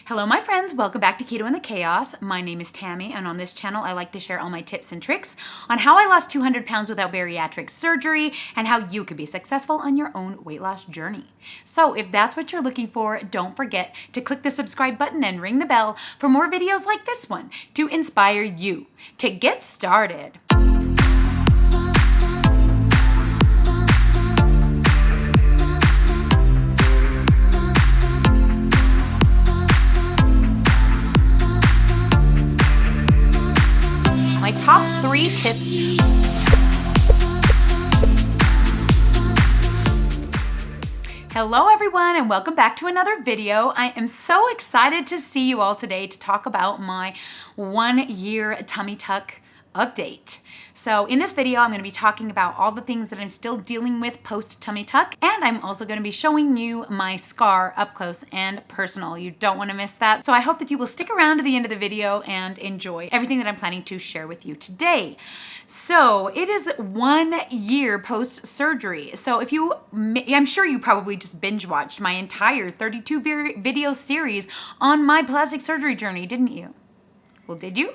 Hello my friends, welcome back to Keto and the Chaos. My name is Tammy, and on this channel I like to share all my tips and tricks on how I lost 200 pounds without bariatric surgery and how you can be successful on your own weight loss journey. So if that's what you're looking for, don't forget to click the subscribe button and ring the bell for more videos like this one to inspire you to get started. My top 3 tips. Hello everyone and welcome back to another video. I am so excited to see you all today to talk about my 1-year tummy tuck update. So in this video, I'm going to be talking about all the things that I'm still dealing with post tummy tuck, and I'm also going to be showing you my scar up close and personal. You don't want to miss that. So I hope that you will stick around to the end of the video and enjoy everything that I'm planning to share with you today. So it is 1 year post surgery. So I'm sure you probably just binge watched my entire 32 video series on my plastic surgery journey, didn't you? Well, did you?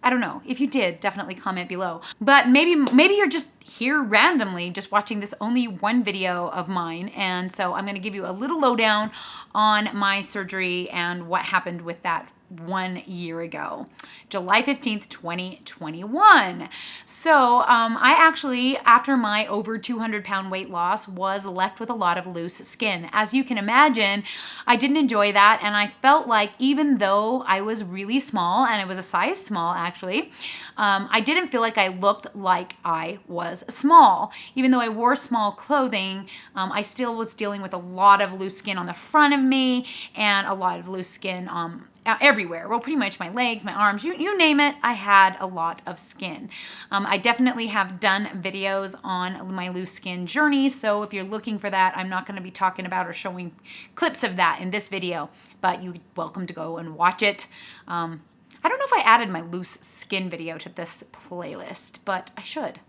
I don't know. If you did, definitely comment below. But maybe you're just here randomly just watching this only one video of mine. And so I'm going to give you a little lowdown on my surgery and what happened with that 1 year ago, July 15th, 2021. So I actually, after my over 200 pound weight loss, was left with a lot of loose skin. As you can imagine, I didn't enjoy that, and I felt like even though I was really small, and it was a size small actually, I didn't feel like I looked like I was small. Even though I wore small clothing, I still was dealing with a lot of loose skin on the front of me and a lot of loose skin everywhere. Well, pretty much my legs, my arms, you name it, I had a lot of skin. I definitely have done videos on my loose skin journey, so if you're looking for that, I'm not going to be talking about or showing clips of that in this video, but you're welcome to go and watch it. I don't know if I added my loose skin video to this playlist, but I should.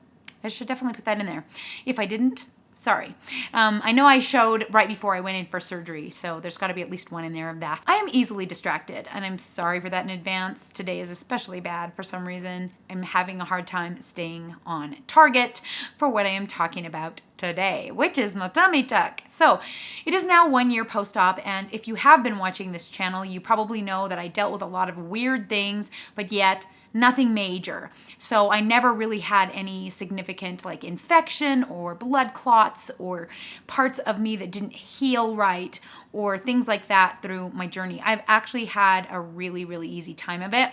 I should definitely put that in there. If I didn't, sorry. I know I showed right before I went in for surgery, so there's got to be at least one in there of that. I am easily distracted, and I'm sorry for that in advance. Today is especially bad for some reason. I'm having a hard time staying on target for what I am talking about today, which is my tummy tuck. So it is now 1 year post-op, and if you have been watching this channel, you probably know that I dealt with a lot of weird things, but yet nothing major. So I never really had any significant like infection or blood clots or parts of me that didn't heal right or things like that through my journey. I've actually had a really, really easy time of it.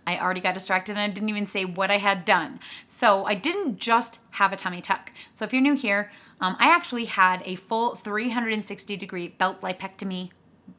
I already got distracted and I didn't even say what I had done. So I didn't just have a tummy tuck. So if you're new here, I actually had a full 360-degree belt lipectomy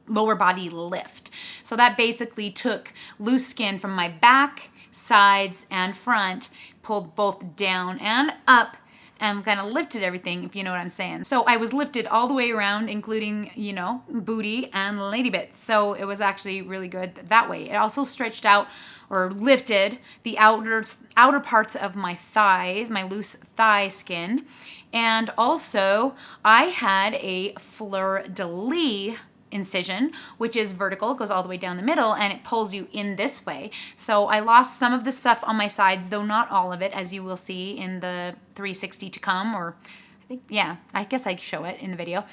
lower body lift. So that basically took loose skin from my back, sides, and front, pulled both down and up, and kind of lifted everything, if you know what I'm saying. So I was lifted all the way around, including, you know, booty and lady bits. So it was actually really good that way. It also stretched out or lifted the outer parts of my thighs, my loose thigh skin. And also I had a Fleur-de-lis incision, which is vertical, goes all the way down the middle, and it pulls you in this way. So I lost some of the stuff on my sides, though not all of it, as you will see in the 360 to come, or I think, yeah, I guess I show it in the video.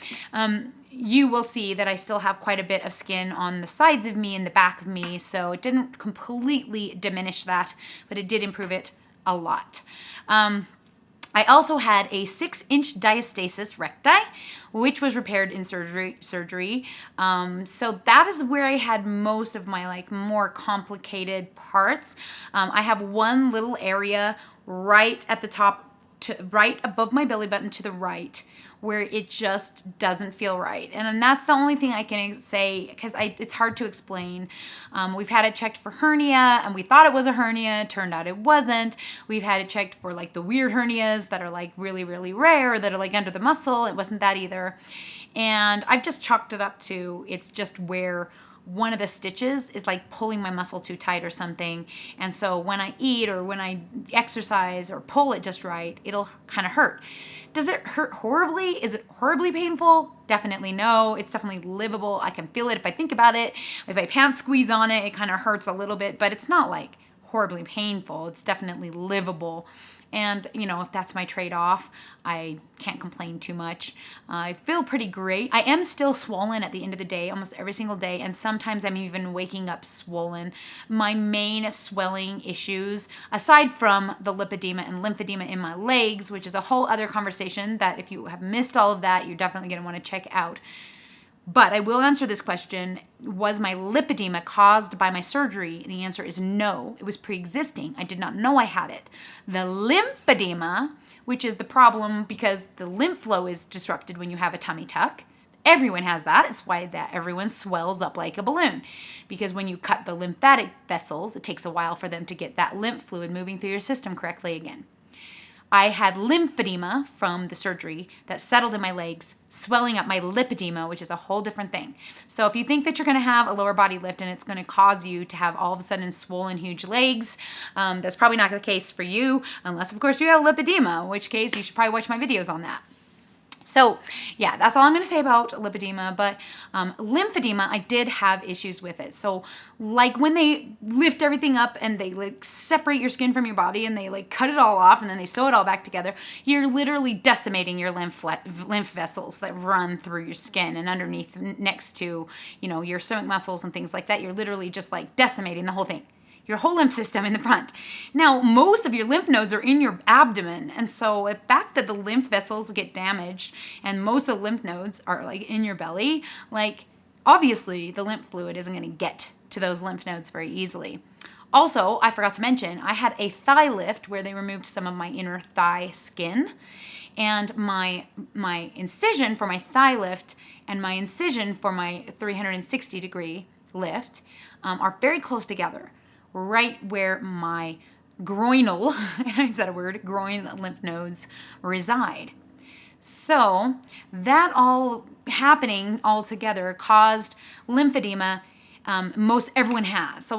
You will see that I still have quite a bit of skin on the sides of me and the back of me, so it didn't completely diminish that, but it did improve it a lot. I also had a 6-inch Diastasis Recti, which was repaired in surgery. So that is where I had most of my like more complicated parts. I have one little area right at the top, right above my belly button to the right, where it just doesn't feel right. And that's the only thing I can say, because it's hard to explain. We've had it checked for hernia, and we thought it was a hernia. Turned out it wasn't. We've had it checked for like the weird hernias that are like really, really rare, that are like under the muscle. It wasn't that either. And I've just chalked it up to it's just where one of the stitches is like pulling my muscle too tight or something. And so when I eat or when I exercise or pull it just right, it'll kind of hurt. Does it hurt horribly? Is it horribly painful? Definitely no. It's definitely livable. I can feel it if I think about it. If I pant squeeze on it, it kind of hurts a little bit, but it's not like horribly painful. It's definitely livable. And, you know, if that's my trade-off, I can't complain too much. I feel pretty great. I am still swollen at the end of the day, almost every single day, and sometimes I'm even waking up swollen. My main swelling issues, aside from the lipedema and lymphedema in my legs, which is a whole other conversation that if you have missed all of that, you're definitely going to want to check out. But I will answer this question. Was my lipedema caused by my surgery? The answer is no. It was pre-existing. I did not know I had it. The lymphedema, which is the problem because the lymph flow is disrupted when you have a tummy tuck. Everyone has that. It's why that everyone swells up like a balloon. Because when you cut the lymphatic vessels, it takes a while for them to get that lymph fluid moving through your system correctly again. I had lymphedema from the surgery that settled in my legs, swelling up my lipedema, which is a whole different thing. So if you think that you're going to have a lower body lift and it's going to cause you to have all of a sudden swollen, huge legs, that's probably not the case for you, unless, of course, you have lipedema, in which case you should probably watch my videos on that. So yeah, that's all I'm going to say about lipedema, but lymphedema, I did have issues with it. So like when they lift everything up and they like separate your skin from your body and they like cut it all off and then they sew it all back together, you're literally decimating your lymph vessels that run through your skin and underneath next to, you know, your stomach muscles and things like that. You're literally just like decimating the whole thing. Your whole lymph system in the front. Now, most of your lymph nodes are in your abdomen, and so the fact that the lymph vessels get damaged and most of the lymph nodes are like in your belly, like obviously the lymph fluid isn't going to get to those lymph nodes very easily. Also, I forgot to mention, I had a thigh lift where they removed some of my inner thigh skin, and my incision for my thigh lift and my incision for my 360-degree lift are very close together. Right where my groinal, and I said a word, groin lymph nodes reside. So that all happening all together caused lymphedema. Most everyone has. So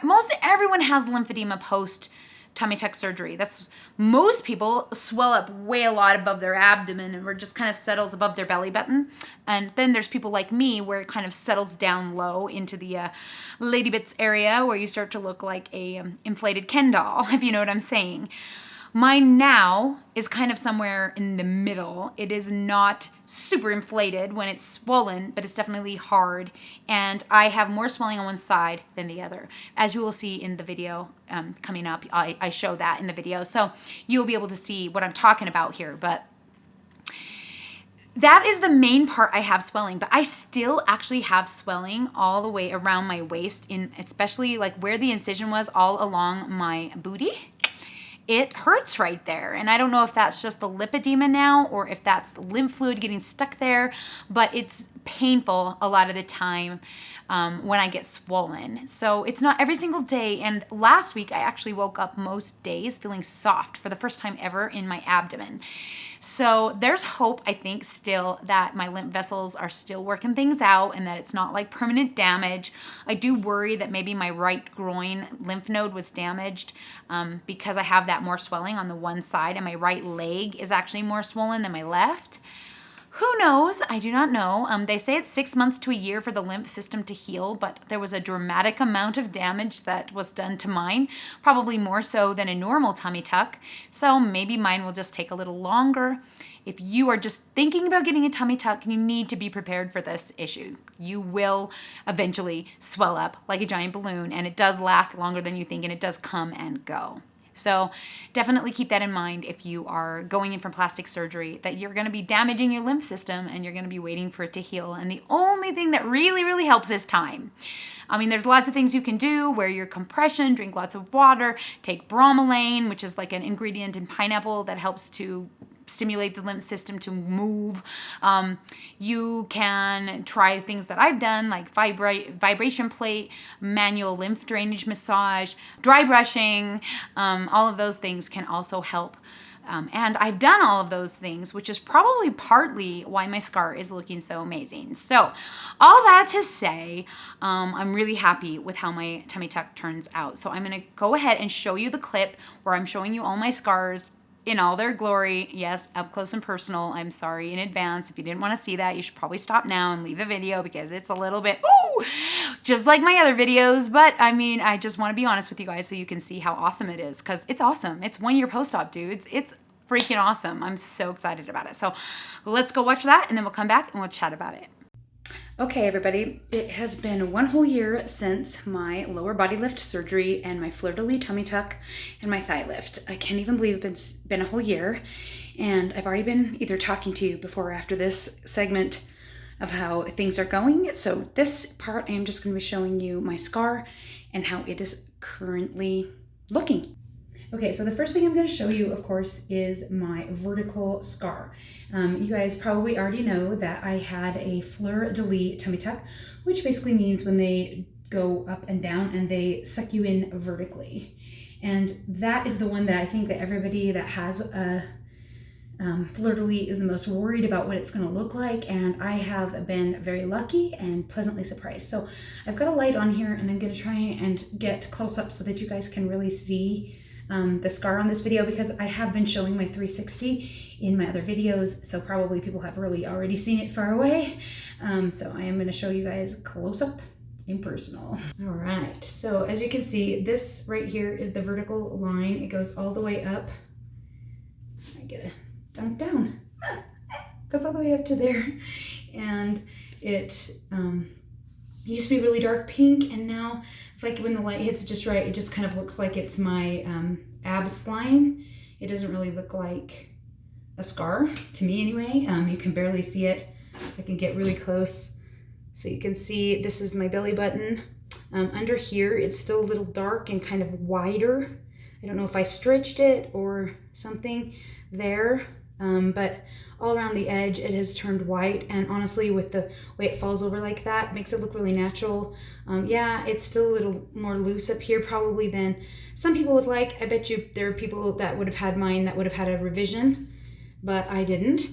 most everyone has lymphedema post tummy tuck surgery. That's most people swell up way a lot above their abdomen and where it just kind of settles above their belly button. And then there's people like me where it kind of settles down low into the lady bits area where you start to look like a inflated Ken doll, if you know what I'm saying. Mine now is kind of somewhere in the middle. It is not super inflated when it's swollen, but it's definitely hard. And I have more swelling on one side than the other. As you will see in the video coming up, I show that in the video. So you'll be able to see what I'm talking about here. But that is the main part I have swelling, but I still actually have swelling all the way around my waist, especially like where the incision was all along my booty. It hurts right there. And I don't know if that's just the lipedema now or if that's the lymph fluid getting stuck there, but it's painful a lot of the time when I get swollen. So it's not every single day. And last week I actually woke up most days feeling soft for the first time ever in my abdomen. So there's hope, I think, still that my lymph vessels are still working things out and that it's not like permanent damage. I do worry that maybe my right groin lymph node was damaged because I have that more swelling on the one side and my right leg is actually more swollen than my left. Who knows? I do not know. They say it's 6 months to a year for the lymph system to heal, but there was a dramatic amount of damage that was done to mine, probably more so than a normal tummy tuck. So maybe mine will just take a little longer. If you are just thinking about getting a tummy tuck, you need to be prepared for this issue. You will eventually swell up like a giant balloon, and it does last longer than you think, and it does come and go. So definitely keep that in mind if you are going in for plastic surgery, that you're going to be damaging your lymph system and you're going to be waiting for it to heal. And the only thing that really, really helps is time. I mean, there's lots of things you can do. Wear your compression, drink lots of water, take bromelain, which is like an ingredient in pineapple that helps to stimulate the lymph system to move. You can try things that I've done, like vibration plate, manual lymph drainage massage, dry brushing. All of those things can also help. And I've done all of those things, which is probably partly why my scar is looking so amazing. So all that to say, I'm really happy with how my tummy tuck turns out. So I'm going to go ahead and show you the clip where I'm showing you all my scars in all their glory. Yes, up close and personal. I'm sorry in advance. If you didn't want to see that, you should probably stop now and leave the video because it's a little bit, ooh, just like my other videos. But I mean, I just want to be honest with you guys so you can see how awesome it is, because it's awesome. It's 1 year post-op, dudes. It's freaking awesome. I'm so excited about it. So let's go watch that and then we'll come back and we'll chat about it. Okay, everybody, it has been 1 whole year since my lower body lift surgery and my Fleur-de-lis tummy tuck and my thigh lift. I can't even believe it's been a whole year, and I've already been either talking to you before or after this segment of how things are going. So this part, I am just going to be showing you my scar and how it is currently looking. Okay, so the first thing I'm going to show you, of course, is my vertical scar. You guys probably already know that I had a Fleur-de-lis tummy tuck, which basically means when they go up and down and they suck you in vertically. And that is the one that I think that everybody that has a Fleur-de-lis is the most worried about what it's going to look like, and I have been very lucky and pleasantly surprised. So I've got a light on here and I'm going to try and get close up so that you guys can really see the scar on this video, because I have been showing my 360 in my other videos, so probably people have really already seen it far away. So I am going to show you guys close up and personal. All right, so as you can see, this right here is the vertical line. It goes all the way up. I get it dunked down. Goes all the way up to there, and it used to be really dark pink, and now, like when the light hits it just right, it just kind of looks like it's my abs line. It doesn't really look like a scar to me anyway. You can barely see it. I can get really close so you can see this is my belly button. Under here, it's still a little dark and kind of wider. I don't know if I stretched it or something there, but all around the edge it has turned white, and honestly with the way it falls over like that, it makes it look really natural. Yeah, it's still a little more loose up here probably than some people would like. I bet you there are people that would have had mine that would have had a revision, but I didn't.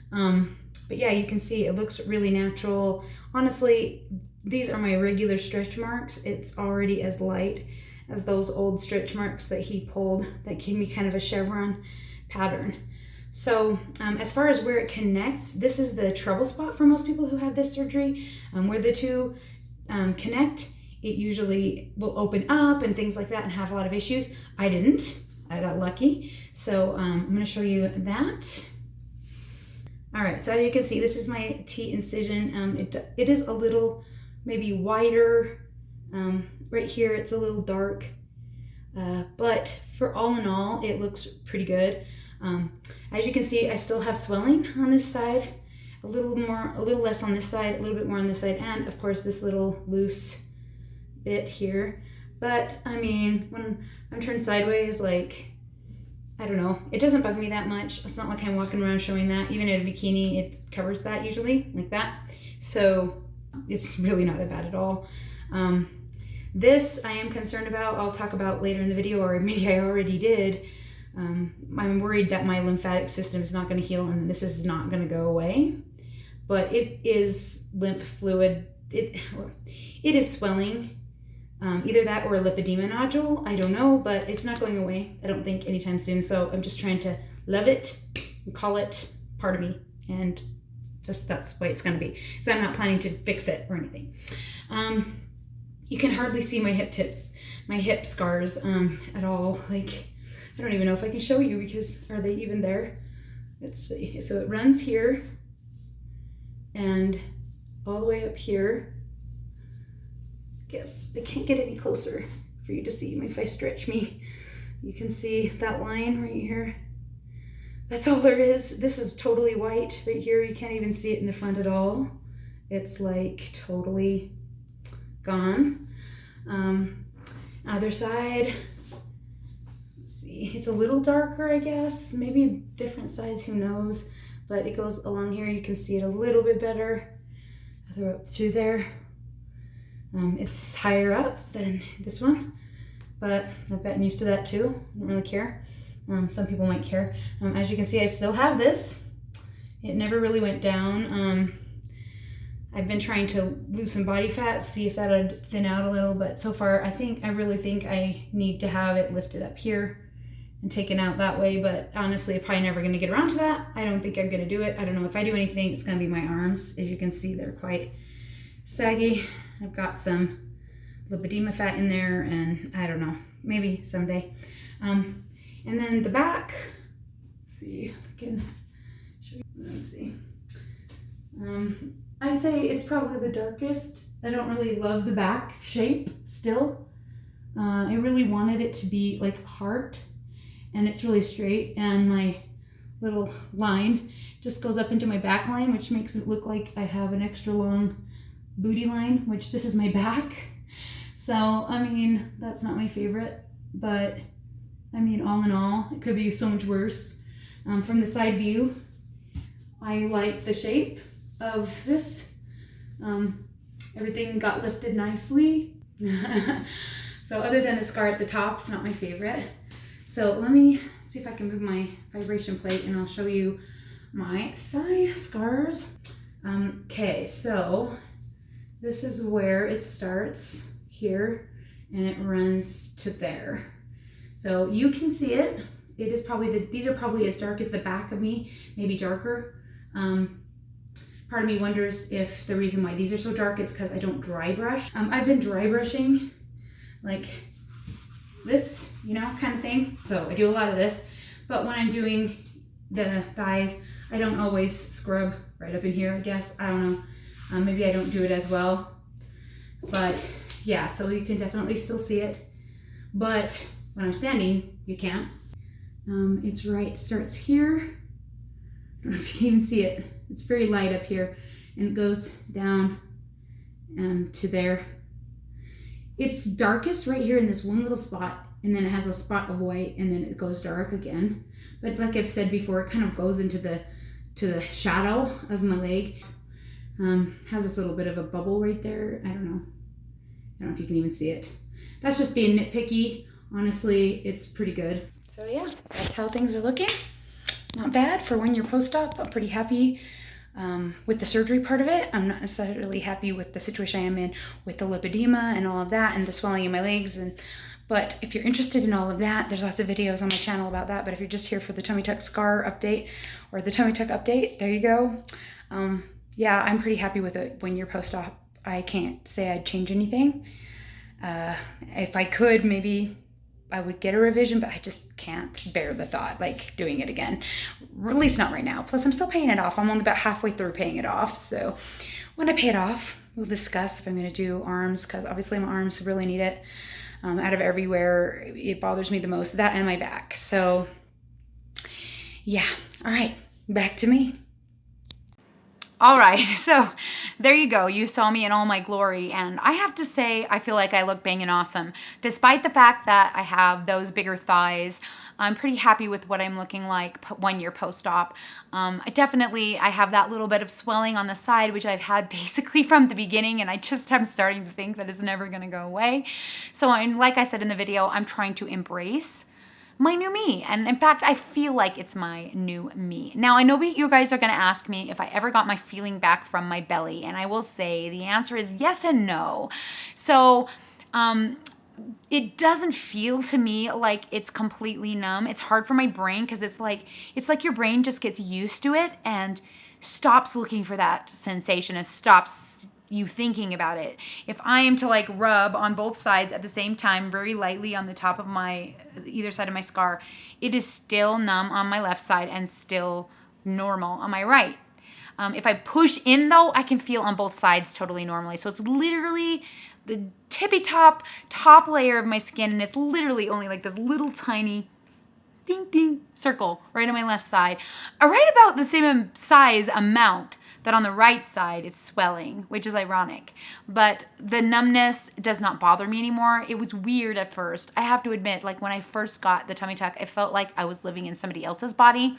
But yeah, you can see it looks really natural. Honestly, these are my regular stretch marks. It's already as light as those old stretch marks that he pulled that gave me kind of a chevron pattern. So as far as where it connects, this is the trouble spot for most people who have this surgery. Where the two connect, it usually will open up and things like that and have a lot of issues. I didn't. I got lucky. So I'm going to show you that. All right, so as you can see, this is my T incision. It is a little maybe wider. Right here, it's a little dark. But for all in all, it looks pretty good. As you can see, I still have swelling on this side, a little less on this side, a little bit more on this side, and of course this little loose bit here. But I mean, when I'm turned sideways, like, I don't know, it doesn't bug me that much. It's not like I'm walking around showing that. Even in a bikini, it covers that usually, like that. So it's really not that bad at all. This I am concerned about. I'll talk about later in the video, or maybe I already did. I'm worried that my lymphatic system is not going to heal and this is not going to go away. But it is lymph fluid. It is swelling. Either that or a lipedema nodule. I don't know, but it's not going away, I don't think, anytime soon. So I'm just trying to love it and call it part of me. And just that's the way it's going to be. So I'm not planning to fix it or anything. You can hardly see my hip tips, my hip scars at all. Like, I don't even know if I can show you, because are they even there? Let's see. So it runs here and all the way up here. Guess I can't get any closer for you to see. If I stretch me, you can see that line right here. That's all there is. This is totally white right here. You can't even see it in the front at all. It's like totally gone. Other side. Let's see, it's a little darker, I guess, maybe a different size, who knows, but it goes along here. You can see it a little bit better. I'll throw it through there. It's higher up than this one, but I've gotten used to that too. I don't really care. Some people might care. As you can see, I still have this. It never really went down. I've been trying to lose some body fat, see if that would thin out a little, but so far I really think I need to have it lifted up here and taken out that way, but honestly, I'm probably never gonna get around to that. I don't think I'm gonna do it. I don't know if I do anything, it's gonna be my arms. As you can see, they're quite saggy. I've got some lipedema fat in there, and I don't know, maybe someday. And then the back, let's see if I can show you, let's see. I'd say it's probably the darkest. I don't really love the back shape still. I really wanted it to be like heart, and it's really straight, and my little line just goes up into my back line, which makes it look like I have an extra long booty line, which this is my back. So, I mean, that's not my favorite, but I mean, all in all, it could be so much worse. From the side view, I like the shape of this. Everything got lifted nicely. So other than the scar at the top, it's not my favorite. So let me see if I can move my vibration plate and I'll show you my thigh scars. Okay, so this is where it starts here and it runs to there. So you can see it. It is probably these are probably as dark as the back of me, maybe darker. Part of me wonders if the reason why these are so dark is because I don't dry brush. I've been dry brushing like this, you know, kind of thing. So I do a lot of this, but when I'm doing the thighs, I don't always scrub right up in here, I guess. I don't know. Maybe I don't do it as well, but yeah, so you can definitely still see it. But when I'm standing, you can't. It's right, it starts here. I don't know if you can even see it. It's very light up here, and it goes down to there. It's darkest right here in this one little spot, and then it has a spot of white, and then it goes dark again. But like I've said before, it kind of goes into the shadow of my leg. Has this little bit of a bubble right there. I don't know if you can even see it. That's just being nitpicky. Honestly, it's pretty good. So yeah, that's how things are looking. Not bad for 1 year post-op. I'm pretty happy with the surgery part of it. I'm not necessarily happy with the situation I am in with the lipedema and all of that and the swelling in my legs. But if you're interested in all of that, there's lots of videos on my channel about that. But if you're just here for the tummy tuck scar update or the tummy tuck update, there you go. Yeah, I'm pretty happy with it 1 year post-op. I can't say I'd change anything. If I could, maybe I would get a revision, but I just can't bear the thought, like doing it again. At least not right now. Plus I'm still paying it off. I'm only about halfway through paying it off. So when I pay it off, we'll discuss if I'm gonna do arms, because obviously my arms really need it. Out of everywhere, it bothers me the most, that and my back. So yeah, all right, back to me. All right, so there you go. You saw me in all my glory, and I have to say, I feel like I look banging awesome. Despite the fact that I have those bigger thighs, I'm pretty happy with what I'm looking like 1 year post-op. I have that little bit of swelling on the side, which I've had basically from the beginning, and I'm starting to think that it's never gonna go away. So like I said in the video, I'm trying to embrace my new me. And in fact, I feel like it's my new me. Now, I know you guys are gonna ask me if I ever got my feeling back from my belly, and I will say the answer is yes and no. So, it doesn't feel to me like it's completely numb. It's hard for my brain because it's like your brain just gets used to it and stops looking for that sensation and stops you thinking about it. If I am to like rub on both sides at the same time very lightly on the top of either side of my scar, it is still numb on my left side and still normal on my right. If I push in though, I can feel on both sides totally normally. So it's literally the tippy top layer of my skin, and it's literally only like this little tiny ding ding circle right on my left side, right about the same size amount that on the right side it's swelling, which is ironic. But the numbness does not bother me anymore. It was weird at first. I have to admit, like when I first got the tummy tuck, it felt like I was living in somebody else's body.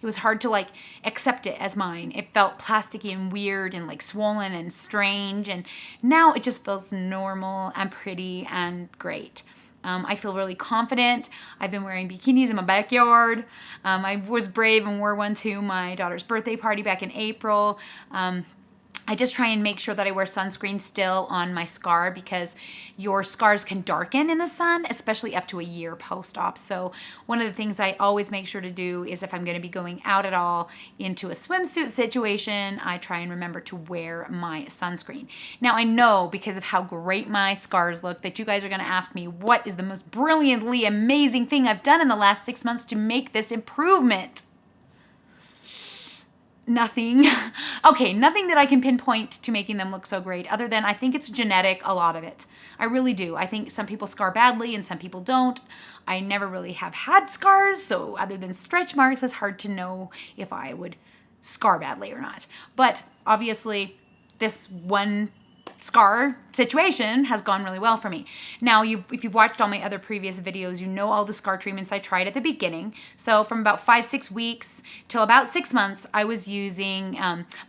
It was hard to like accept it as mine. It felt plasticky and weird and like swollen and strange. And now it just feels normal and pretty and great. I feel really confident. I've been wearing bikinis in my backyard. I was brave and wore one to my daughter's birthday party back in April. I just try and make sure that I wear sunscreen still on my scar because your scars can darken in the sun, especially up to a year post-op. So one of the things I always make sure to do is if I'm going to be going out at all into a swimsuit situation, I try and remember to wear my sunscreen. Now I know because of how great my scars look that you guys are going to ask me what is the most brilliantly amazing thing I've done in the last 6 months to make this improvement. Nothing. Okay, nothing that I can pinpoint to making them look so great other than I think it's genetic, a lot of it. I really do. I think some people scar badly and some people don't. I never really have had scars, so other than stretch marks, it's hard to know if I would scar badly or not. But obviously, this one scar situation has gone really well for me. Now, if you've watched all my other previous videos, you know all the scar treatments I tried at the beginning. So from about 5-6 weeks till about 6 months, I was using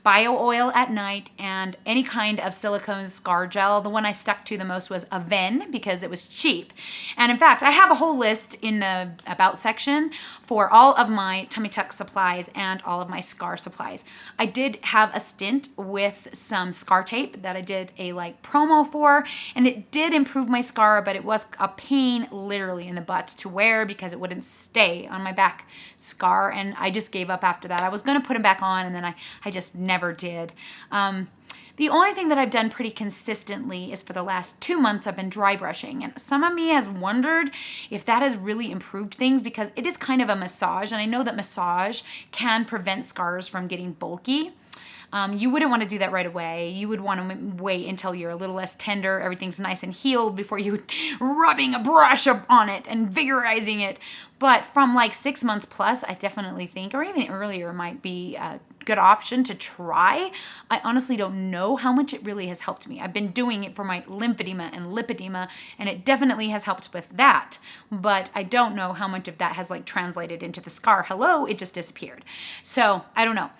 bio oil at night and any kind of silicone scar gel. The one I stuck to the most was Aven because it was cheap. And in fact, I have a whole list in the About section for all of my tummy tuck supplies and all of my scar supplies. I did have a stint with some scar tape that I did a like promo for, and it did improve my scar, but it was a pain literally in the butt to wear because it wouldn't stay on my back scar, and I just gave up after that. I was going to put them back on, and then I just never did. The only thing that I've done pretty consistently is for the last 2 months I've been dry brushing, and some of me has wondered if that has really improved things because it is kind of a massage, and I know that massage can prevent scars from getting bulky. You wouldn't want to do that right away. You would want to wait until you're a little less tender, everything's nice and healed before you rubbing a brush on it and vigorizing it. But from like 6 months plus, I definitely think, or even earlier, might be a good option to try. I honestly don't know how much it really has helped me. I've been doing it for my lymphedema and lipedema, and it definitely has helped with that. But I don't know how much of that has like translated into the scar. Hello, it just disappeared. So I don't know.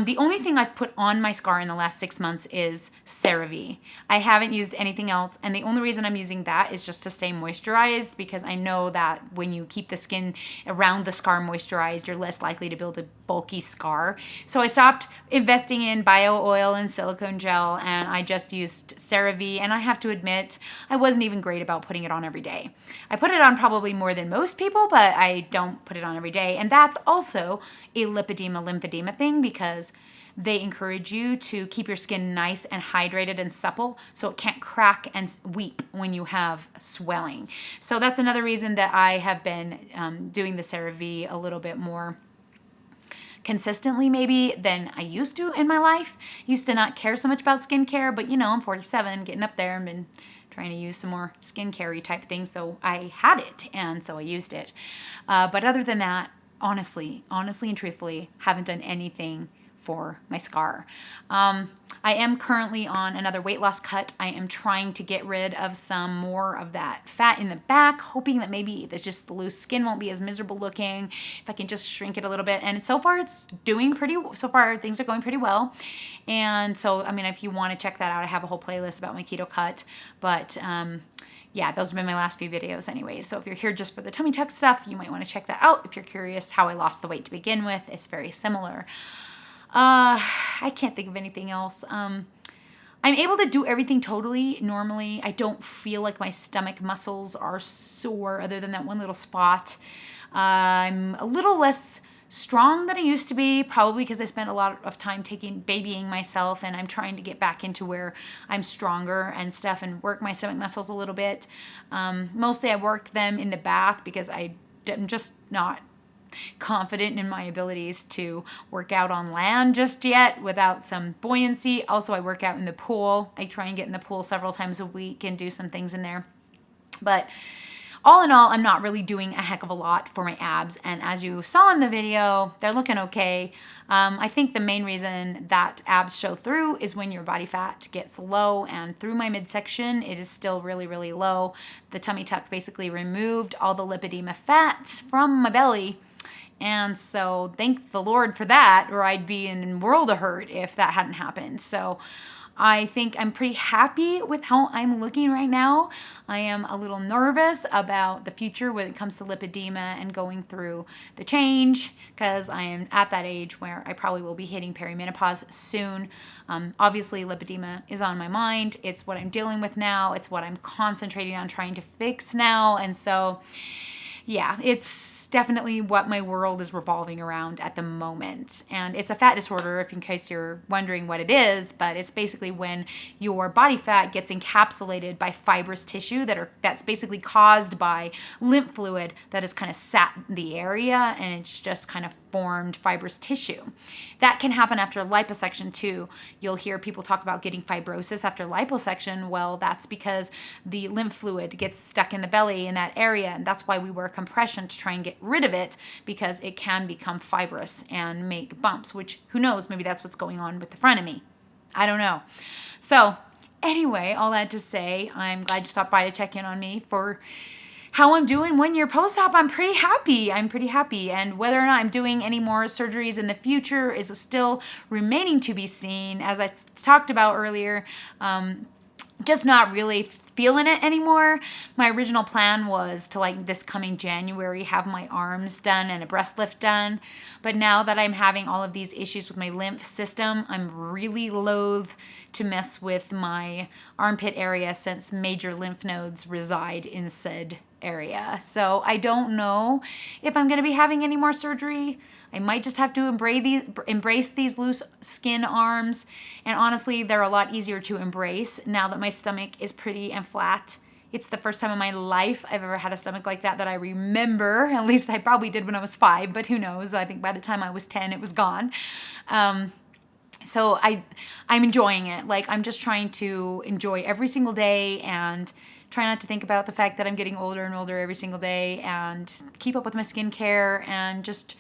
The only thing I've put on my scar in the last 6 months is CeraVe. I haven't used anything else, and the only reason I'm using that is just to stay moisturized because I know that when you keep the skin around the scar moisturized, you're less likely to build a bulky scar. So I stopped investing in bio oil and silicone gel, and I just used CeraVe, and I have to admit, I wasn't even great about putting it on every day. I put it on probably more than most people, but I don't put it on every day, and that's also a lymphedema thing because they encourage you to keep your skin nice and hydrated and supple so it can't crack and weep when you have swelling. So that's another reason that I have been doing the CeraVe a little bit more consistently maybe than I used to in my life. Used to not care so much about skincare, but you know, I'm 47, getting up there and been trying to use some more skincare type things, so I had it, and so I used it. But other than that, honestly and truthfully, haven't done anything for my scar. I am currently on another weight loss cut. I am trying to get rid of some more of that fat in the back, hoping that maybe there's just the loose skin won't be as miserable looking if I can just shrink it a little bit. And so far things are going pretty well. And so, I mean, if you want to check that out, I have a whole playlist about my keto cut, but yeah, those have been my last few videos anyways. So if you're here just for the tummy tuck stuff, you might want to check that out. If you're curious how I lost the weight to begin with, it's very similar. I can't think of anything else. I'm able to do everything totally normally. I don't feel like my stomach muscles are sore other than that one little spot. I'm a little less strong than I used to be, probably because I spent a lot of time babying myself, and I'm trying to get back into where I'm stronger and stuff and work my stomach muscles a little bit. Mostly I work them in the bath because I'm just not confident in my abilities to work out on land just yet without some buoyancy. Also, I work out in the pool. I try and get in the pool several times a week and do some things in there. But all in all, I'm not really doing a heck of a lot for my abs. And as you saw in the video, they're looking okay. I think the main reason that abs show through is when your body fat gets low, and through my midsection, it is still really, really low. The tummy tuck basically removed all the lipedema fat from my belly. And so thank the Lord for that, or I'd be in a world of hurt if that hadn't happened. So I think I'm pretty happy with how I'm looking right now. I am a little nervous about the future when it comes to lipedema and going through the change, because I am at that age where I probably will be hitting perimenopause soon. Obviously, lipedema is on my mind. It's what I'm dealing with now. It's what I'm concentrating on trying to fix now. And so, yeah, it's definitely what my world is revolving around at the moment. And it's a fat disorder, if in case you're wondering what it is, but it's basically when your body fat gets encapsulated by fibrous tissue that's basically caused by lymph fluid that has kind of sat in the area, and it's just kind of formed fibrous tissue. That can happen after liposuction too. You'll hear people talk about getting fibrosis after liposuction. Well, that's because the lymph fluid gets stuck in the belly in that area, and that's why we wear compression to try and get rid of it, because it can become fibrous and make bumps, which, who knows, maybe that's what's going on with the front of me. I don't know. So anyway, all that to say, I'm glad you stopped by to check in on me for how I'm doing 1 year post-op. I'm pretty happy. And whether or not I'm doing any more surgeries in the future is still remaining to be seen. As I talked about earlier, just not really feeling it anymore. My original plan was to, like, this coming January, have my arms done and a breast lift done. But now that I'm having all of these issues with my lymph system, I'm really loath to mess with my armpit area, since major lymph nodes reside in said area. So I don't know if I'm going to be having any more surgery. I might just have to embrace these loose skin arms. And honestly, they're a lot easier to embrace now that my stomach is pretty and flat. It's the first time in my life I've ever had a stomach like that I remember. At least I probably did when I was 5, but who knows? I think by the time I was 10, it was gone. So I'm enjoying it. Like, I'm just trying to enjoy every single day and try not to think about the fact that I'm getting older and older every single day, and keep up with my skincare and just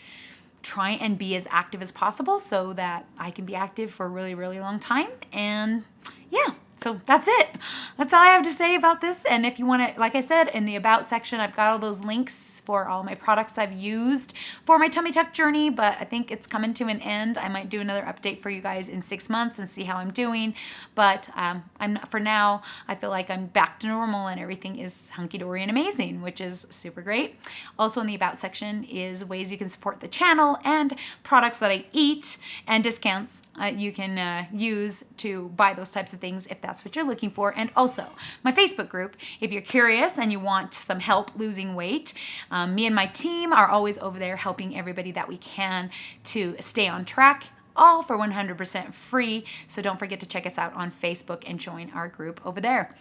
try and be as active as possible so that I can be active for a really, really long time. And yeah, so that's it. That's all I have to say about this. And if you want to, like I said, in the About section, I've got all those links for all my products I've used for my tummy tuck journey, but I think it's coming to an end. I might do another update for you guys in 6 months and see how I'm doing. But I'm not, for now, I feel like I'm back to normal and everything is hunky-dory and amazing, which is super great. Also in the About section is ways you can support the channel and products that I eat and discounts you can use to buy those types of things if that's what you're looking for. And also my Facebook group, if you're curious and you want some help losing weight. Me and my team are always over there helping everybody that we can to stay on track, all for 100% free. So don't forget to check us out on Facebook and join our group over there.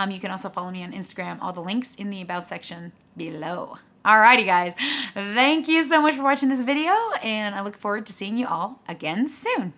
You can also follow me on Instagram. All the links in the About section below. Alrighty guys, thank you so much for watching this video, and I look forward to seeing you all again soon.